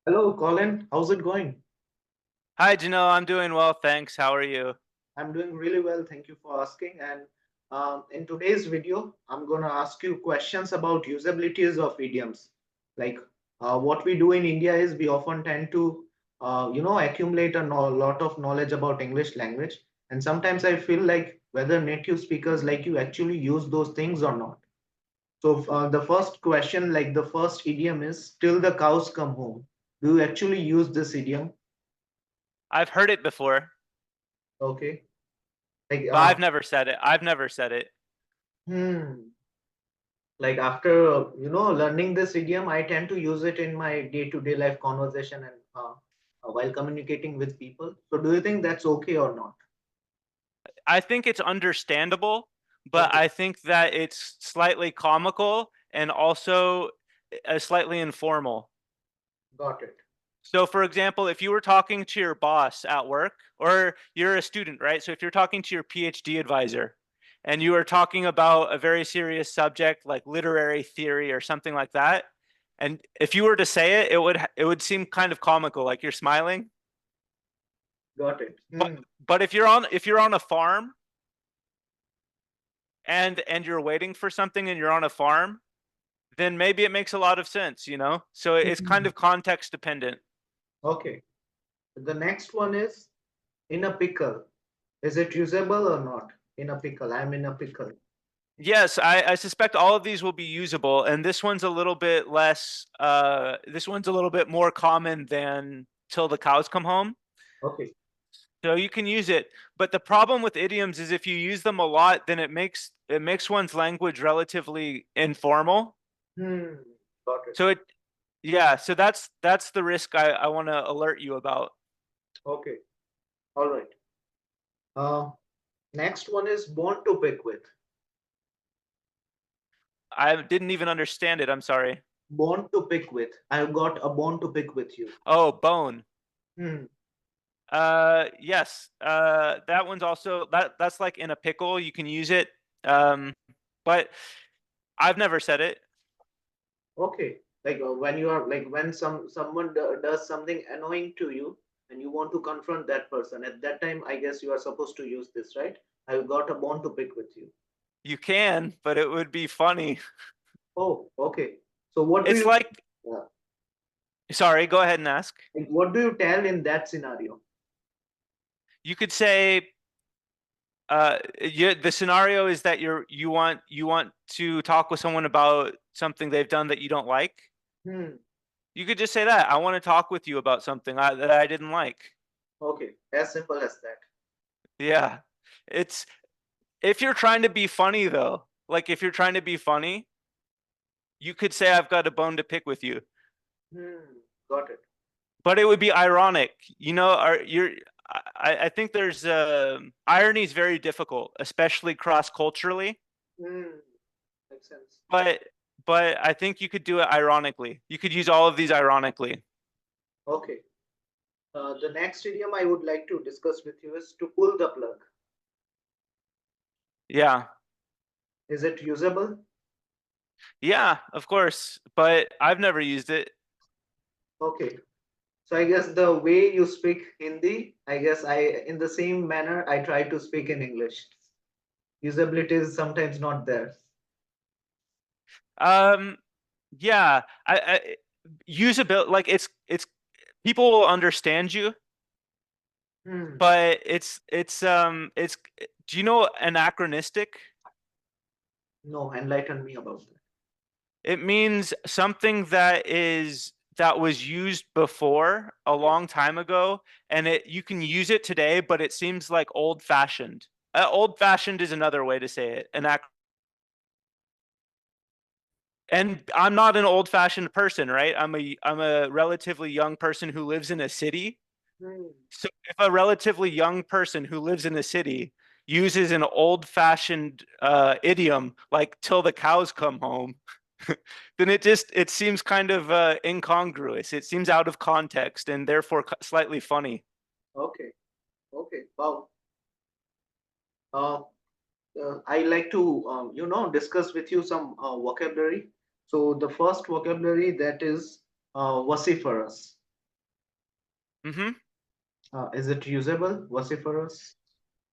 Hello, Colin. How's it going? Hi, Janelle. I'm doing well, thanks. How are you? I'm doing really well. Thank you for asking. And in today's video, I'm going to ask you questions about usabilities of idioms. Like what we do in India is we often tend to, accumulate lot of knowledge about English language. And sometimes I feel like whether native speakers like you actually use those things or not. So the first question, like the first idiom is, till the cows come home. Do you actually use this idiom? I've heard it before, Okay. Like, but I've never said it. I've never said it. hmm. Like after learning this idiom, I tend to use it in my day-to-day life conversation and while communicating with people. So, do you think that's okay or not? I think it's understandable, but Okay, I think that it's slightly comical and also slightly informal. got it. So, for example, if you were talking to your boss at work, or you're a student, right? So, if you're talking to your PhD advisor and you are talking about a very serious subject like literary theory or something like that, and if you were to say it, it would seem kind of comical, like you're smiling. Got it. But Hmm. but if you're on a farm and you're waiting for something and you're on a farm, then maybe it makes a lot of sense, you know? So it's kind Hmm. of context dependent. Okay. The next one is in a pickle. Is it usable or not? In a pickle. I'm in a pickle. Yes, I suspect all of these will be usable, and this one's a little bit less this one's a little bit more common than till the cows come home. Okay. So you can use it. But the problem with idioms is if you use them a lot, then it makes one's language relatively informal. Hmm. Got it. So it yeah, so that's the risk I want to alert you about. Okay. All right. Uh, Next one is born to pick with. I didn't even understand it. I'm sorry. Born to pick with. I've got a bone to pick with you. Oh, bone. Hmm. Yes. That one's also that's like in a pickle. You can use it. Um, but I've never said it. Okay, like when you are like when does something annoying to you and you want to confront that person, at that time I guess you are supposed to use this, right? I've got a bone to pick with you. You can, but it would be funny. Oh, okay. So what do It's you like, uh, sorry, go ahead and ask. like, what do you tell in that scenario? You could say, the scenario is that you want to talk with someone about something they've done that you don't like. Hmm. You could just say that I want to talk with you about something that I didn't like. Okay, as simple as that. Yeah, it's if you're trying to be funny though. Like if you're trying to be funny, you could say I've got a bone to pick with you, Hmm. Got it. but it would be ironic. You know, are you're I think there's irony is very difficult, especially cross culturally. Hmm. Makes sense. But I think you could do it ironically. You could use all of these ironically. Okay. The next idiom I would like to discuss with you is to pull the plug. Yeah, Is it usable? yeah, of course. But I've never used it. Okay. So I guess the way you speak Hindi, I guess in the same manner, I try to speak in English. Usability is sometimes not there. Um, yeah, I usability like it's people will understand you, Hmm. but it's do you know anachronistic? No, enlighten me about that. It means something that was used before a long time ago, and it you can use it today, but it seems like old fashioned. Old fashioned is another way to say it. And I'm not an old fashioned person, right? I'm a relatively young person who lives in a city. Hmm. So if a relatively young person who lives in a city uses an old-fashioned idiom like "till the cows come home," then it seems kind of incongruous. It seems out of context and therefore slightly funny. Okay. Okay. Wow. Uh, I like to discuss with you some vocabulary. So the first vocabulary that is vociferous. Mm-hmm. Is it usable? Vociferous?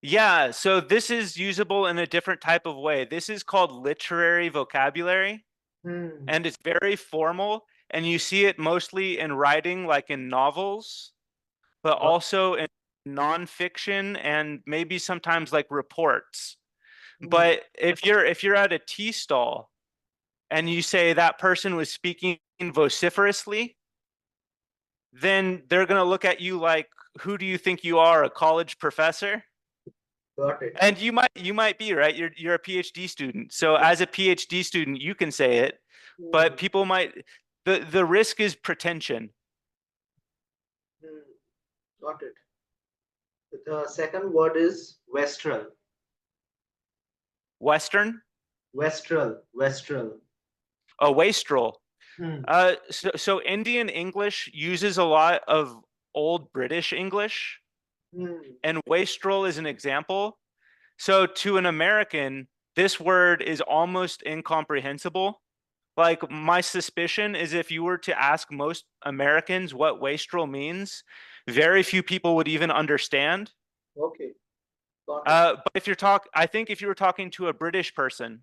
Yeah, so this is usable in a different type of way. This is called literary vocabulary, Hmm. and it's very formal, and you see it mostly in writing, like in novels, but Got. also in nonfiction and maybe sometimes like reports. Hmm. But if you're at a tea stall and you say that person was speaking vociferously, then they're going to look at you like, who do you think you are, a college professor? Got it. And you might be, right. You're a PhD student. So as a PhD student, you can say it, Hmm. but people might, the risk is pretension. Hmm. Got it. The second word is Westral. Western, Westral. Westral. a wastrel. Hmm. So Indian English uses a lot of old British English, Hmm. and wastrel is an example. So to an American, this word is almost incomprehensible. Like my suspicion is if you were to ask most Americans what wastrel means, very few people would even understand. Okay. Got it. But I think if you were talking to a British person,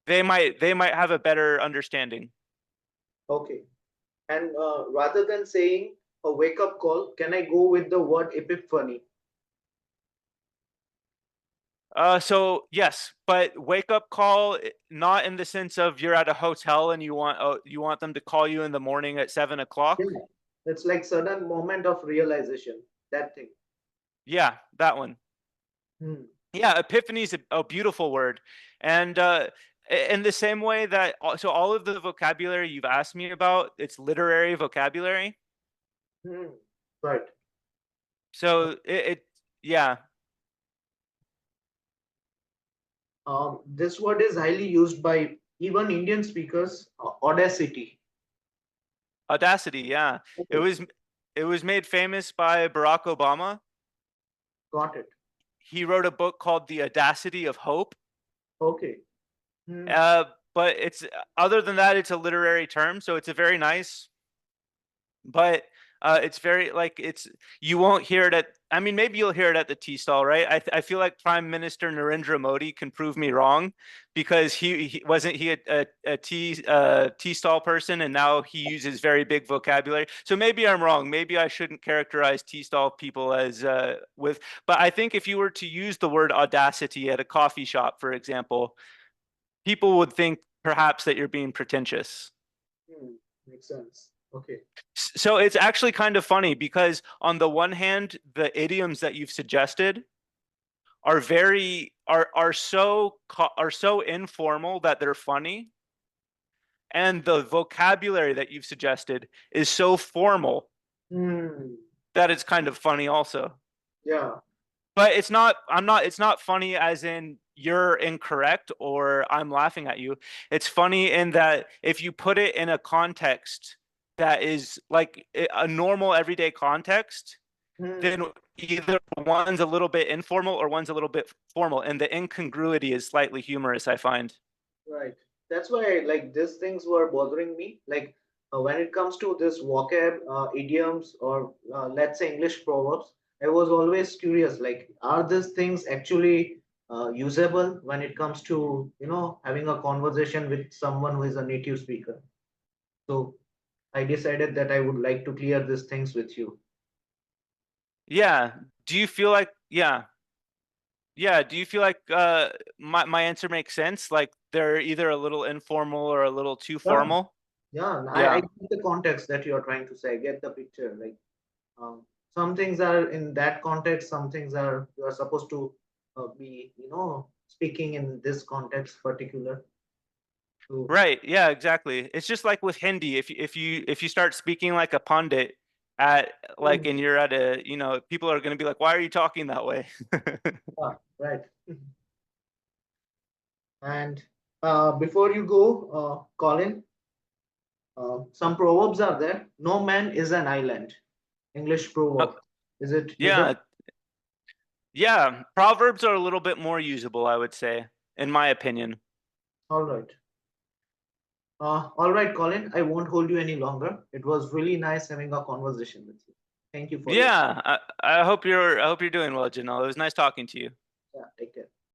they might have a better understanding. Okay. And rather than saying a wake up call, can I go with the word epiphany? So yes, but wake up call, not in the sense of you're at a hotel and you want them to call you in the morning at 7 o'clock. Yeah. It's like sudden moment of realization. That thing. Yeah, that one. Hmm. Yeah, epiphany is a beautiful word, and in the same way that so all of the vocabulary you've asked me about, it's literary vocabulary. Hmm. Right. So it yeah, This word is highly used by even Indian speakers. Audacity. audacity. Yeah, it Okay. was it was made famous by Barack Obama. Got it. He wrote a book called The Audacity of Hope. Okay. Hmm. Uh, but it's other than that, it's a literary term, so it's a very nice, but it's very like it's you won't hear it at. I mean, maybe you'll hear it at the tea stall, right? I feel like Prime Minister Narendra Modi can prove me wrong because he wasn't he a tea stall person, and now he uses very big vocabulary. So maybe I'm wrong. Maybe I shouldn't characterize tea stall people as with. But I think if you were to use the word audacity at a coffee shop, for example, people would think perhaps that you're being pretentious. Hmm. Makes sense. Okay. So it's actually kind of funny because on the one hand, the idioms that you've suggested are very are so informal that they're funny, and the vocabulary that you've suggested is so formal Hmm. that it's kind of funny also. Yeah. But it's not funny as in you're incorrect or I'm laughing at you. It's funny in that if you put it in a context that is like a normal everyday context, Hmm. then either one's a little bit informal or one's a little bit formal, and the incongruity is slightly humorous, I find. Right. That's why like these things were bothering me. Like when it comes to this vocab, idioms, or let's say English proverbs, I was always curious. Like, are these things actually usable when it comes to having a conversation with someone who is a native speaker? So I decided that I would like to clear these things with you. Yeah. Do you feel like my answer makes sense? Like they're either a little informal or a little too Yeah. formal? Yeah. I Yeah. get the context that you're trying to say. I get the picture. Like some things are in that context, some things are you are supposed to be speaking in this context particular. So Right. Yeah, exactly. It's just like with Hindi. If you start speaking like a pundit at like mm, and you're at a, people are going to be like, "Why are you talking that way?" right. And before you go, Colin, some proverbs are there. No man is an island. English Uh, proverb. Is it usable? yeah. Yeah, proverbs are a little bit more usable, I would say, in my opinion. All right. All right, Colin, I won't hold you any longer. It was really nice having a conversation with you. Thank you for your time. Yeah, I hope you're doing well, Janelle. It was nice talking to you.